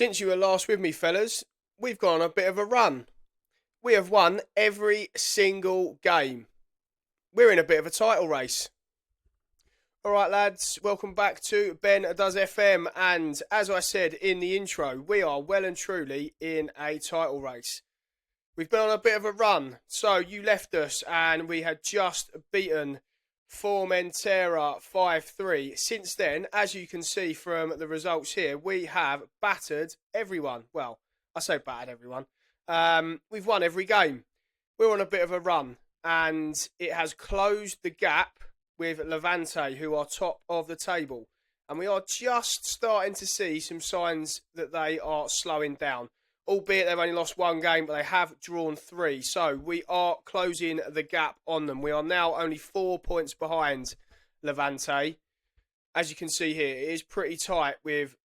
Since you were last with me, fellas, we've gone on a bit of a run. We have won every single game. We're in a bit of a title race. All right, lads, welcome back to Ben Does FM. And as I said in the intro, we are well and truly in a title race. We've been on a bit of a run. So you left us and we had just beaten Formentera 5-3. Since then, as you can see from the results here, we have battered everyone. Well, I say battered everyone. We've won every game. We're on a bit of a run, and it has closed the gap with Levante, who are top of the table. And we are just starting to see some signs that they are slowing down. Albeit they've only lost one game, but they have drawn 3. So we are closing the gap on them. We are now only 4 points behind Levante. As you can see here, it is pretty tight with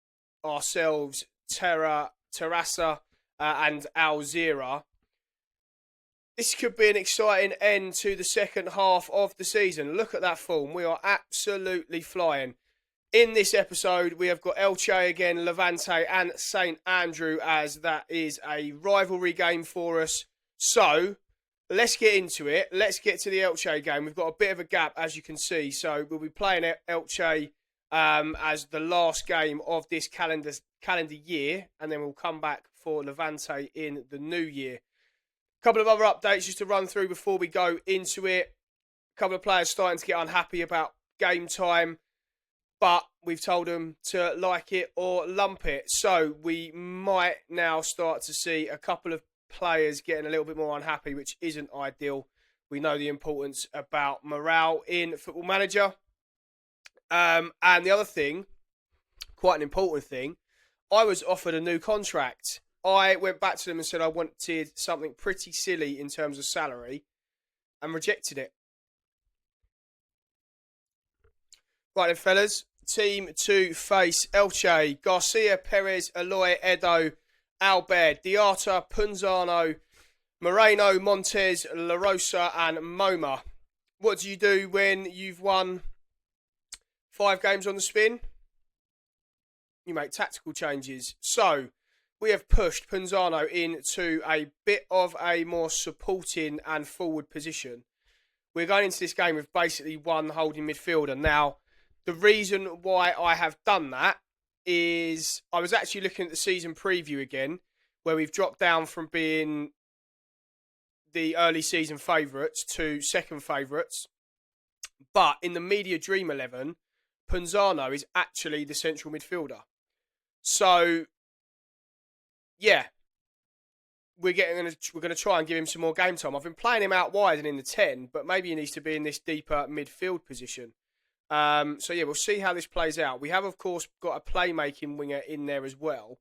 ourselves, Terrassa, and Alzira. This could be an exciting end to the second half of the season. Look at that form. We are absolutely flying. In this episode, we have got Elche again, Levante and Sant Andreu, as that is a rivalry game for us. So, let's get into it. Let's get to the Elche game. We've got a bit of a gap, as you can see. So, we'll be playing Elche as the last game of this calendar year. And then we'll come back for Levante in the new year. A couple of other updates just to run through before we go into it. A couple of players starting to get unhappy about game time. But we've told them to like it or lump it. So we might now start to see a couple of players getting a little bit more unhappy, which isn't ideal. We know the importance about morale in Football Manager. And the other thing, quite an important thing, I was offered a new contract. I went back to them and said I wanted something pretty silly in terms of salary and rejected it. Right then, fellas. Team to face Elche: Garcia, Perez, Eloy, Edo, Albert, Diarta, Punzano, Moreno, Montes, La Rosa, and Moma. What do you do when you've won 5 games on the spin? You make tactical changes. So, we have pushed Punzano into a bit of a more supporting and forward position. We're going into this game with basically one holding midfielder. Now, the reason why I have done that is I was actually looking at the season preview again, where we've dropped down from being the early season favourites to second favourites. But in the Media Dream 11, Punzano is actually the central midfielder. So, yeah, we're going to try and give him some more game time. I've been playing him out wide and in the 10, but maybe he needs to be in this deeper midfield position. So yeah, we'll see how this plays out. We have, of course, got a playmaking winger in there as well.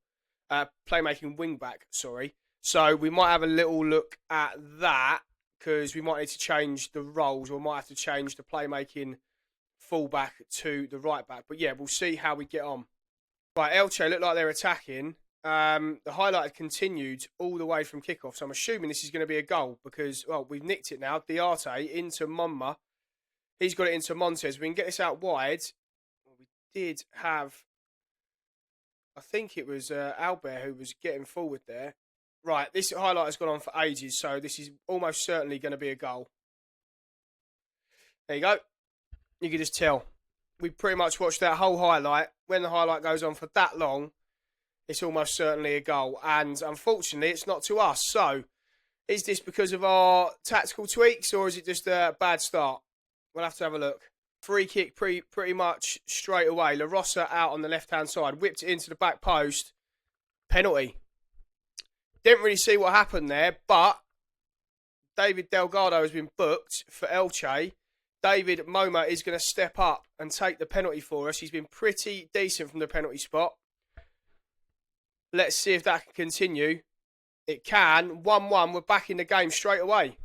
Playmaking wing-back, sorry. So we might have a little look at that, because we might need to change the roles, or might have to change the playmaking full-back to the right-back. But yeah, we'll see how we get on. Right, Elche look like they're attacking. The highlight had continued all the way from kickoff, so I'm assuming this is going to be a goal, because, well, we've nicked it now. Diarte into Momma. He's got it into Montes. We can get this out wide. Well, we did have, I think it was Albert who was getting forward there. Right, this highlight has gone on for ages, so this is almost certainly going to be a goal. There you go. You can just tell. We pretty much watched that whole highlight. When the highlight goes on for that long, it's almost certainly a goal. And unfortunately, it's not to us. So, is this because of our tactical tweaks, or is it just a bad start? We'll have to have a look. Free kick pretty much straight away. La Rosa out on the left-hand side. Whipped it into the back post. Penalty. Didn't really see what happened there, but David Delgado has been booked for Elche. David Moma is going to step up and take the penalty for us. He's been pretty decent from the penalty spot. Let's see if that can continue. It can. 1-1. We're back in the game straight away.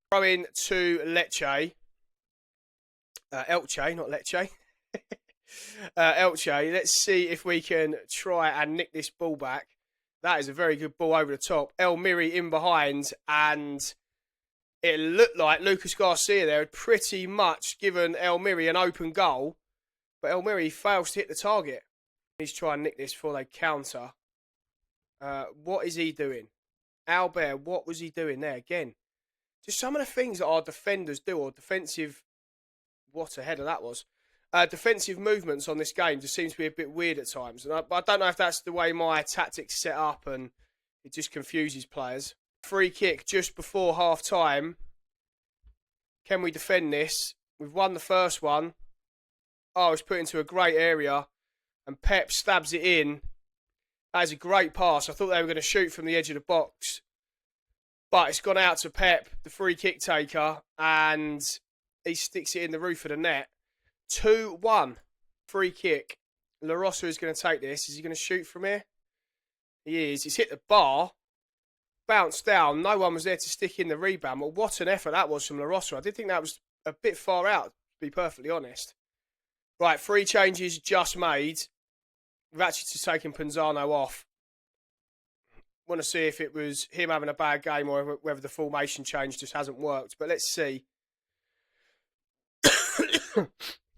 Throw in to Elche, not Lecce. Elche. Let's see if we can try and nick this ball back. That is a very good ball over the top. El Miri in behind, and it looked like Lucas Garcia there had pretty much given El Miri an open goal, but El Miri fails to hit the target. He's trying to nick this before they counter. What is he doing? Albert, what was he doing there again? Just some of the things that our defenders do, or defensive. What a header that was. Defensive movements on this game just seems to be a bit weird at times. And I don't know if that's the way my tactics set up and it just confuses players. Free kick just before half time. Can we defend this? We've won the first one. Oh, it's put into a great area. And Pep stabs it in. That is a great pass. I thought they were going to shoot from the edge of the box. But it's gone out to Pep, the free kick taker. And he sticks it in the roof of the net. 2-1. Free kick. La Rosa is going to take this. Is he going to shoot from here? He is. He's hit the bar. Bounced down. No one was there to stick in the rebound. Well, what an effort that was from La Rosa. I did think that was a bit far out, to be perfectly honest. Right, 3 changes just made. We've actually just taken Panzano off. Want to see if it was him having a bad game or whether the formation change just hasn't worked. But let's see.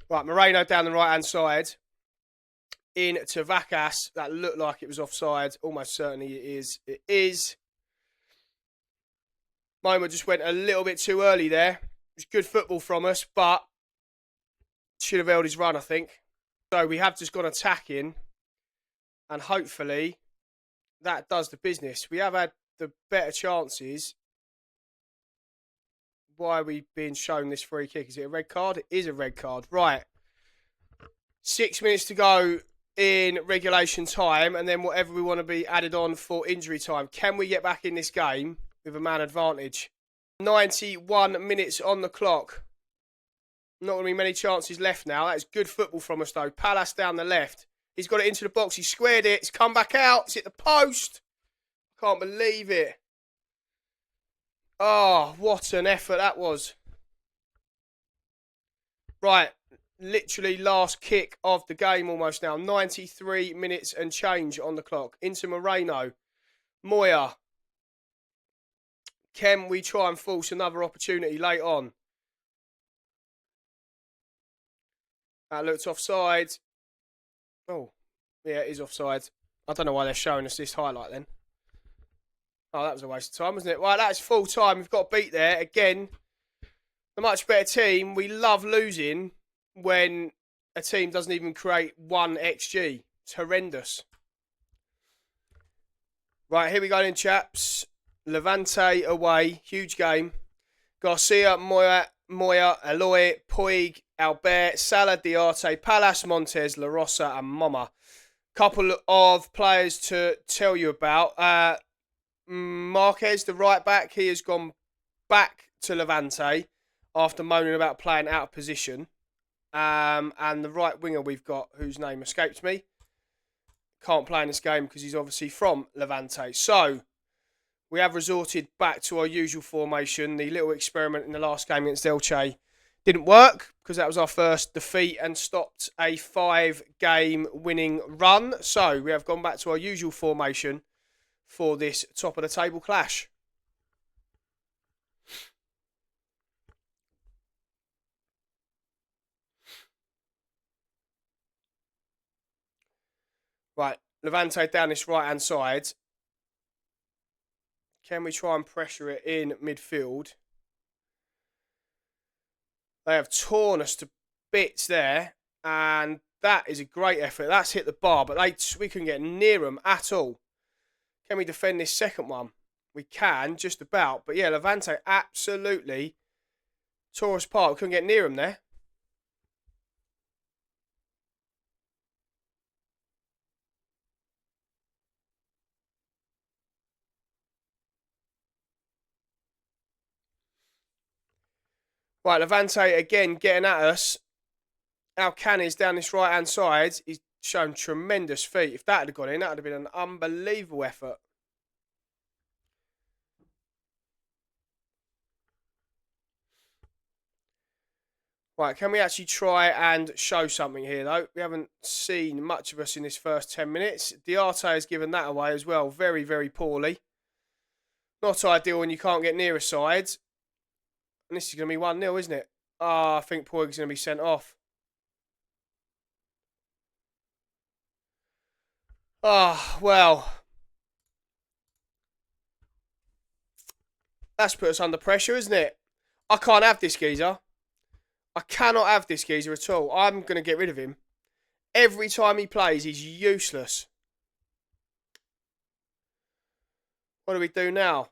Right, Moreno down the right-hand side. In to Vacas. That looked like it was offside. Almost certainly it is. It is. Moma just went a little bit too early there. It was good football from us, but should have held his run, I think. So we have just gone attacking, and hopefully that does the business. We have had the better chances. Why are we being shown this free kick? Is it a red card? It is a red card. Right. 6 minutes to go in regulation time, and then whatever we want to be added on for injury time. Can we get back in this game with a man advantage? 91 minutes on the clock. Not going to be many chances left now. That is good football from us, though. Palace down the left. He's got it into the box. He squared it. It's come back out. It's hit the post. Can't believe it. Oh, what an effort that was. Right. Literally last kick of the game almost now. 93 minutes and change on the clock. Into Moreno. Moya. Can we try and force another opportunity late on? That looked offside. Oh, yeah, it is offside. I don't know why they're showing us this highlight then. Oh, that was a waste of time, wasn't it? Right, that's full time. We've got beat there. Again, a much better team. We love losing when a team doesn't even create 1 XG. It's horrendous. Right, here we go then, chaps. Levante away. Huge game. Garcia, Moya, Eloy, Puig, Albert, Salah, Diarte, Palace, Montez, La Rosa and Moma. Couple of players to tell you about. Marquez, the right back, he has gone back to Levante after moaning about playing out of position. And the right winger we've got, whose name escapes me, can't play in this game because he's obviously from Levante. So we have resorted back to our usual formation. The little experiment in the last game against Elche didn't work because that was our first defeat and stopped a 5-game winning run. So we have gone back to our usual formation for this top of the table clash. Right, Levante down this right-hand side. Can we try and pressure it in midfield? They have torn us to bits there, and that is a great effort. That's hit the bar, but we couldn't get near them at all. Can we defend this second one? We can, just about. But yeah, Levante absolutely tore us apart. We couldn't get near them there. Right, Levante again getting at us. Alcanis down this right-hand side. He's shown tremendous feet. If that had gone in, that would have been an unbelievable effort. Right, can we actually try and show something here, though? We haven't seen much of us in this first 10 minutes. Diarte has given that away as well, very, very poorly. Not ideal when you can't get near a side. And this is going to be 1-0, isn't it? I think Puig's going to be sent off. Well. That's put us under pressure, isn't it? I can't have this geezer. I cannot have this geezer at all. I'm going to get rid of him. Every time he plays, he's useless. What do we do now?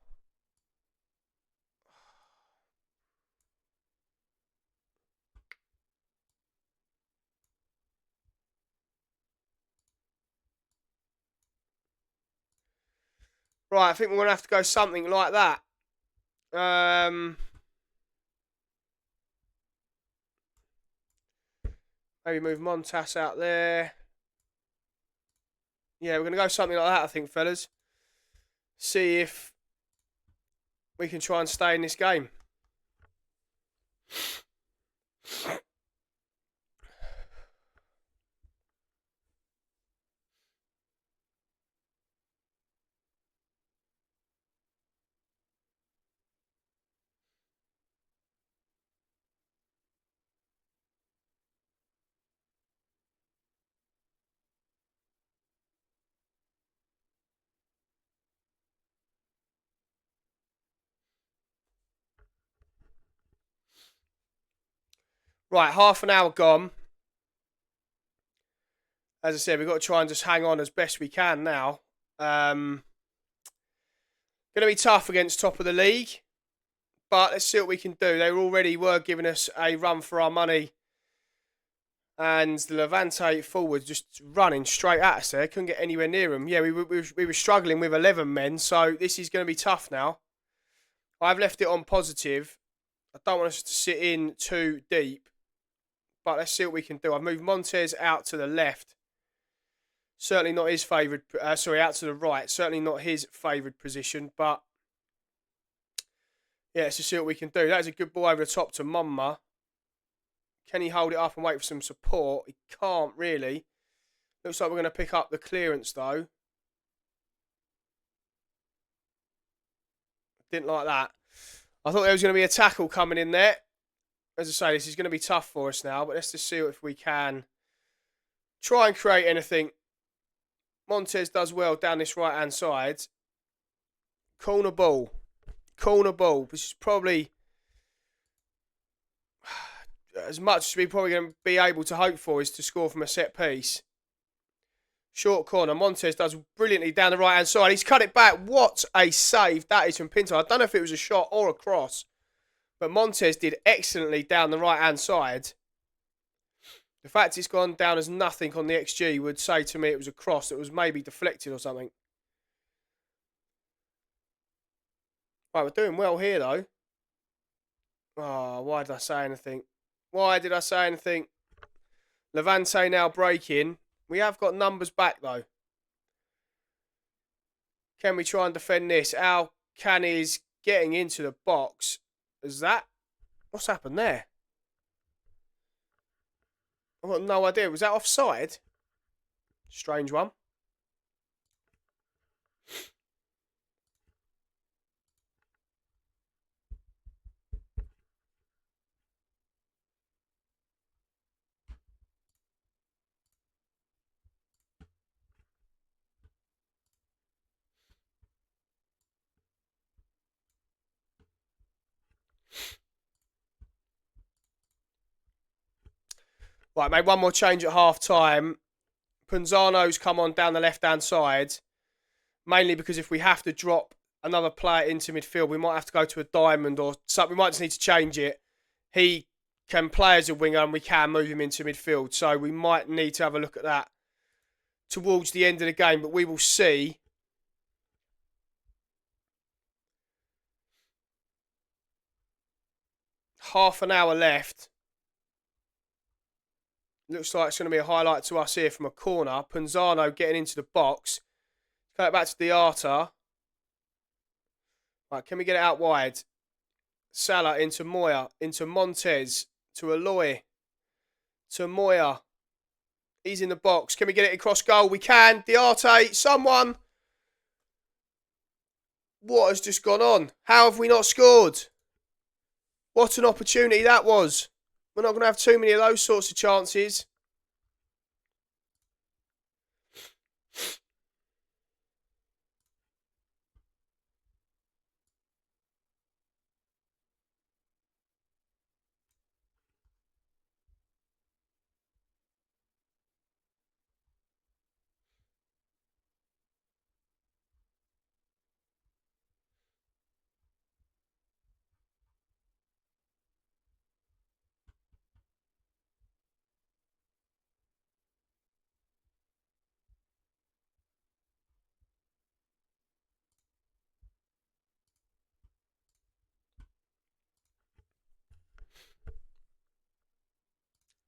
Right, I think we're going to have to go something like that. Maybe move Montas out there. Yeah, we're going to go something like that, I think, fellas. See if we can try and stay in this game. Right, half an hour gone. As I said, we've got to try and just hang on as best we can now. Going to be tough against top of the league, but let's see what we can do. They already were giving us a run for our money, and the Levante forwards just running straight at us there. Couldn't get anywhere near them. Yeah, we were struggling with 11 men, so this is going to be tough now. I've left it on positive. I don't want us to sit in too deep, but let's see what we can do. I've moved Montez out to the left. Certainly not his favoured... out to the right. Certainly not his favoured position, but... yeah, let's just see what we can do. That is a good ball over the top to Mumma. Can he hold it up and wait for some support? He can't, really. Looks like we're going to pick up the clearance, though. Didn't like that. I thought there was going to be a tackle coming in there. As I say, this is going to be tough for us now, but let's just see if we can try and create anything. Montez does well down this right-hand side. Corner ball. Corner ball. This is probably as much as we're probably going to be able to hope for is to score from a set piece. Short corner. Montez does brilliantly down the right-hand side. He's cut it back. What a save that is from Pinto. I don't know if it was a shot or a cross, but Montez did excellently down the right-hand side. The fact it's gone down as nothing on the XG would say to me it was a cross that was maybe deflected or something. Right, we're doing well here, though. Oh, why did I say anything? Why did I say anything? Levante now breaking. We have got numbers back, though. Can we try and defend this? Al Canny's getting into the box. Is that? What's happened there? I've got no idea. Was that offside? Strange one. Right, made one more change at half time. Punzano's come on down the left-hand side. Mainly because if we have to drop another player into midfield, we might have to go to a diamond or something. We might just need to change it. He can play as a winger and we can move him into midfield. So we might need to have a look at that towards the end of the game. But we will see. Half an hour left. Looks like it's going to be a highlight to us here from a corner. Punzano getting into the box. Cut it back to Diarta. Right, can we get it out wide? Salah into Moya. Into Montez. To Aloy. To Moya. He's in the box. Can we get it across goal? We can. Diarte. Someone. What has just gone on? How have we not scored? What an opportunity that was. We're not going to have too many of those sorts of chances.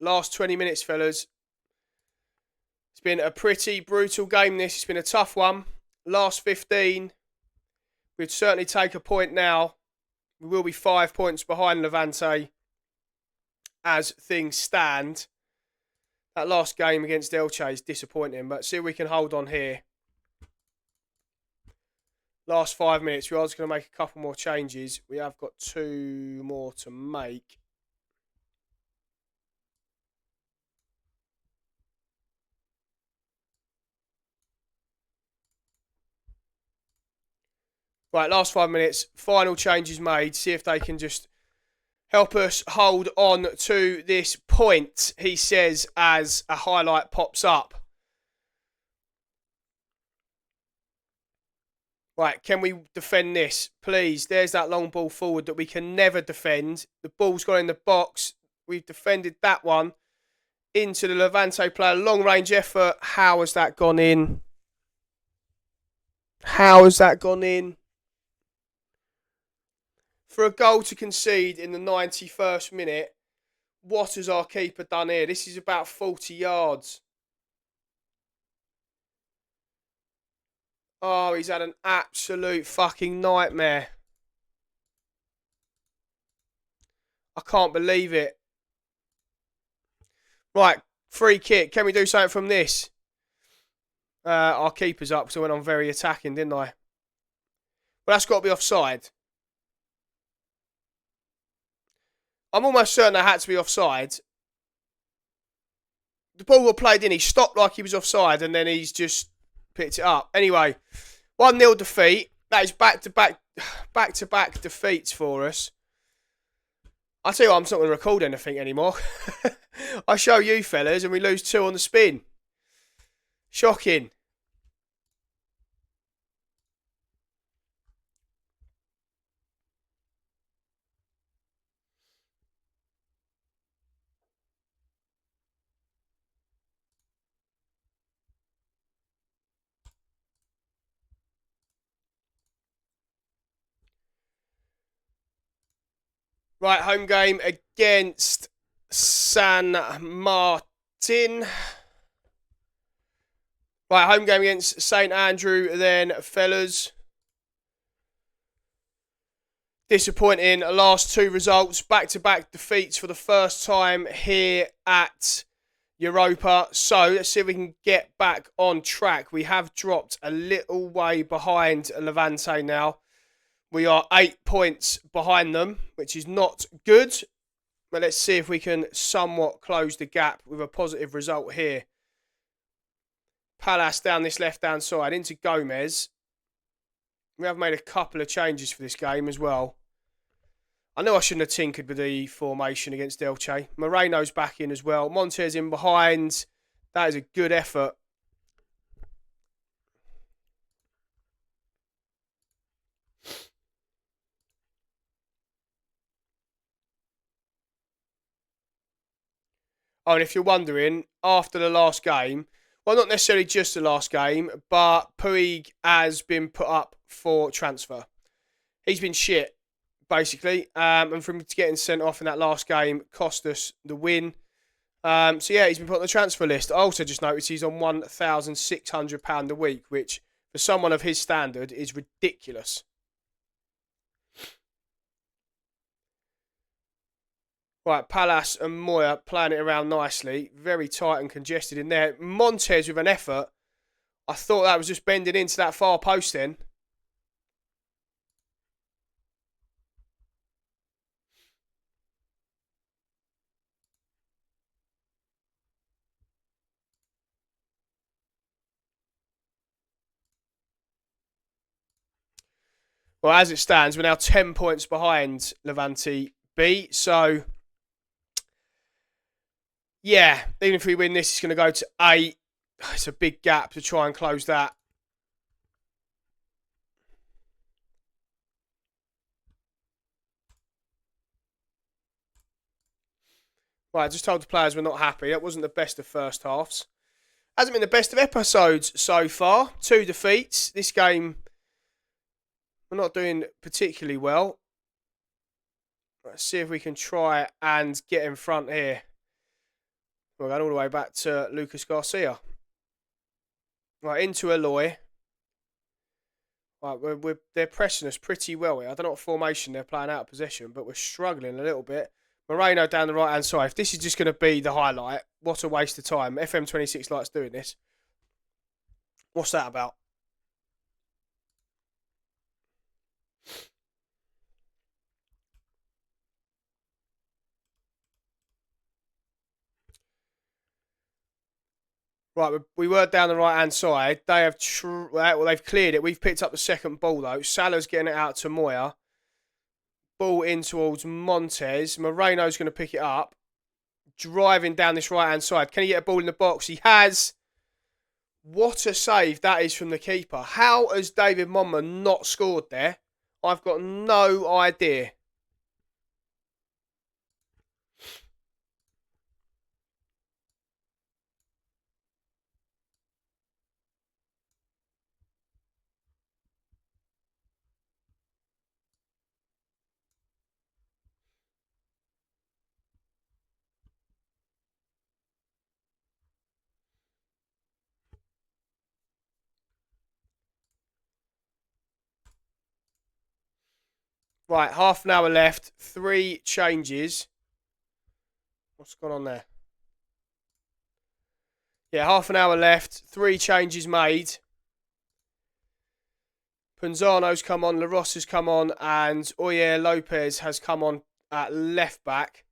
Last 20 minutes, fellas. It's been a pretty brutal game, this. It's been a tough one. Last 15. We'd certainly take a point now. We will be 5 points behind Levante as things stand. That last game against Elche is disappointing, but see if we can hold on here. Last 5 minutes, we are just going to make a couple more changes. We have got 2 more to make. Right, last 5 minutes. Final changes made. See if they can just help us hold on to this point, he says, as a highlight pops up. Right, can we defend this? Please, there's that long ball forward that we can never defend. The ball's gone in the box. We've defended that one. Into the Levante player. Long range effort. How has that gone in? How has that gone in? For a goal to concede in the 91st minute, what has our keeper done here? This is about 40 yards. Oh, he's had an absolute fucking nightmare. I can't believe it. Right, free kick. Can we do something from this? Our keeper's up, so I went on very attacking, didn't I? But that's got to be offside. I'm almost certain that had to be offside. The ball got played in. He stopped like he was offside, and then he's just picked it up. Anyway, 1-0 defeat. That is back-to-back defeats for us. I tell you what, I'm not going to record anything anymore. I show you fellas, and we lose 2 on the spin. Shocking. Right, home game against San Martin. Right, home game against Sant Andreu then, fellas. Disappointing. Last 2 results. Back-to-back defeats for the first time here at Europa. So, let's see if we can get back on track. We have dropped a little way behind Levante now. We are 8 points behind them, which is not good. But let's see if we can somewhat close the gap with a positive result here. Palace down this left-hand side into Gomez. We have made a couple of changes for this game as well. I know I shouldn't have tinkered with the formation against Elche. Moreno's back in as well. Montez in behind. That is a good effort. Oh, and if you're wondering, after the last game, well, not necessarily just the last game, but Puig has been put up for transfer. He's been shit, basically. And from getting sent off in that last game, cost us the win. So, yeah, he's been put on the transfer list. I also just noticed he's on £1,600 a week, which, for someone of his standard, is ridiculous. Right, Palace and Moya playing it around nicely. Very tight and congested in there. Montez with an effort. I thought that was just bending into that far post then. Well, as it stands, we're now 10 points behind Levante B. So, yeah, even if we win this, it's going to go to 8. It's a big gap to try and close that. Right, I just told the players we're not happy. That wasn't the best of first halves. Hasn't been the best of episodes so far. 2 defeats. This game, we're not doing particularly well. Let's see if we can try and get in front here. We're going all the way back to Lucas Garcia. Right, into Eloy. Right, they're pressing us pretty well here. I don't know what formation they're playing out of possession, but we're struggling a little bit. Moreno down the right-hand side. If this is just going to be the highlight, what a waste of time. FM26 likes doing this. What's that about? Right, we were down the right-hand side. They have they've cleared it. We've picked up the second ball, though. Salah's getting it out to Moya. Ball in towards Montez. Moreno's going to pick it up. Driving down this right-hand side. Can he get a ball in the box? He has. What a save that is from the keeper. How has David Monma not scored there? I've got no idea. Right, half an hour left. 3 changes. What's gone on there? Yeah, half an hour left. 3 changes made. Punzano's come on, Laros has come on, and Oyer Lopez has come on at left back.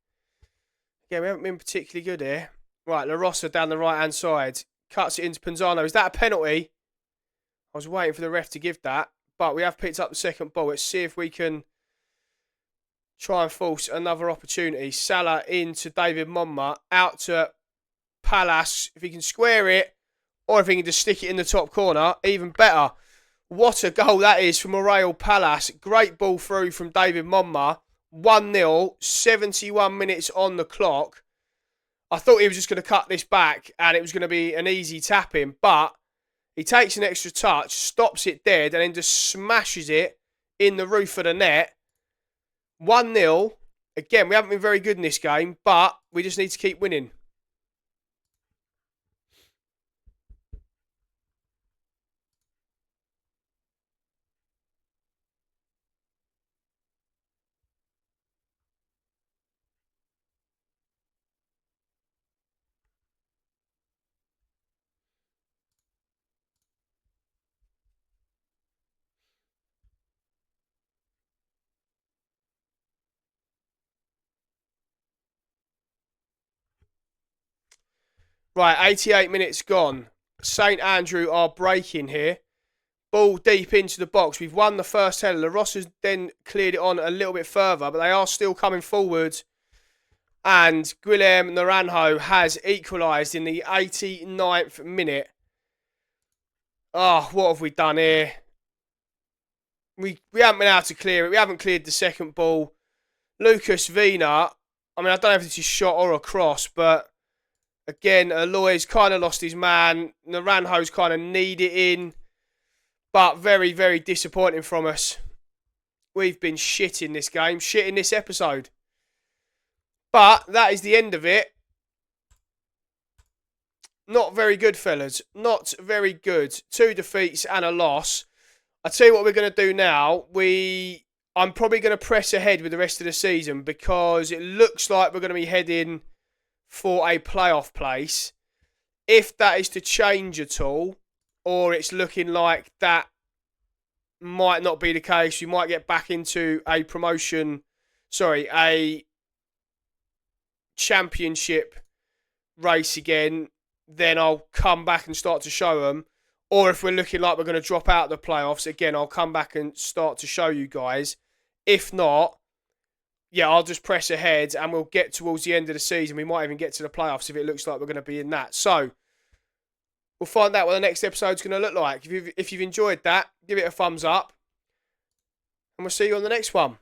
Yeah, we haven't been particularly good here. Right, Larossa down the right-hand side. Cuts it into Punzano. Is that a penalty? I was waiting for the ref to give that, but we have picked up the second ball. Let's see if we can try and force another opportunity. Salah into David Monma. Out to Palace. If he can square it, or if he can just stick it in the top corner, even better. What a goal that is from Real Palace. Great ball through from David Monma. 1-0, 71 minutes on the clock. I thought he was just going to cut this back and it was going to be an easy tap in, but he takes an extra touch, stops it dead, and then just smashes it in the roof of the net. 1-0. Again, we haven't been very good in this game, but we just need to keep winning. Right, 88 minutes gone. Sant Andreu are breaking here. Ball deep into the box. We've won the first header. Laros has then cleared it on a little bit further, but they are still coming forward. And Guilherme Naranjo has equalised in the 89th minute. Oh, what have we done here? We haven't been able to clear it. We haven't cleared the second ball. Lucas Vina. I mean, I don't know if it's a shot or a cross, but again, Eloy's kind of lost his man. Naranjo's kind of kneed it in. But very, very disappointing from us. We've been shit in this game. Shit in this episode. But that is the end of it. Not very good, fellas. Not very good. 2 defeats and a loss. I'll tell you what we're going to do now. I'm probably going to press ahead with the rest of the season because it looks like we're going to be heading for a playoff place. If that is to change at all, or it's looking like that might not be the case, we might get back into a championship race again, then I'll come back and start to show them. Or if we're looking like we're going to drop out of the playoffs, again, I'll come back and start to show you guys. If not, yeah, I'll just press ahead and we'll get towards the end of the season. We might even get to the playoffs if it looks like we're going to be in that. So, we'll find out what the next episode's going to look like. If you've enjoyed that, give it a thumbs up. And we'll see you on the next one.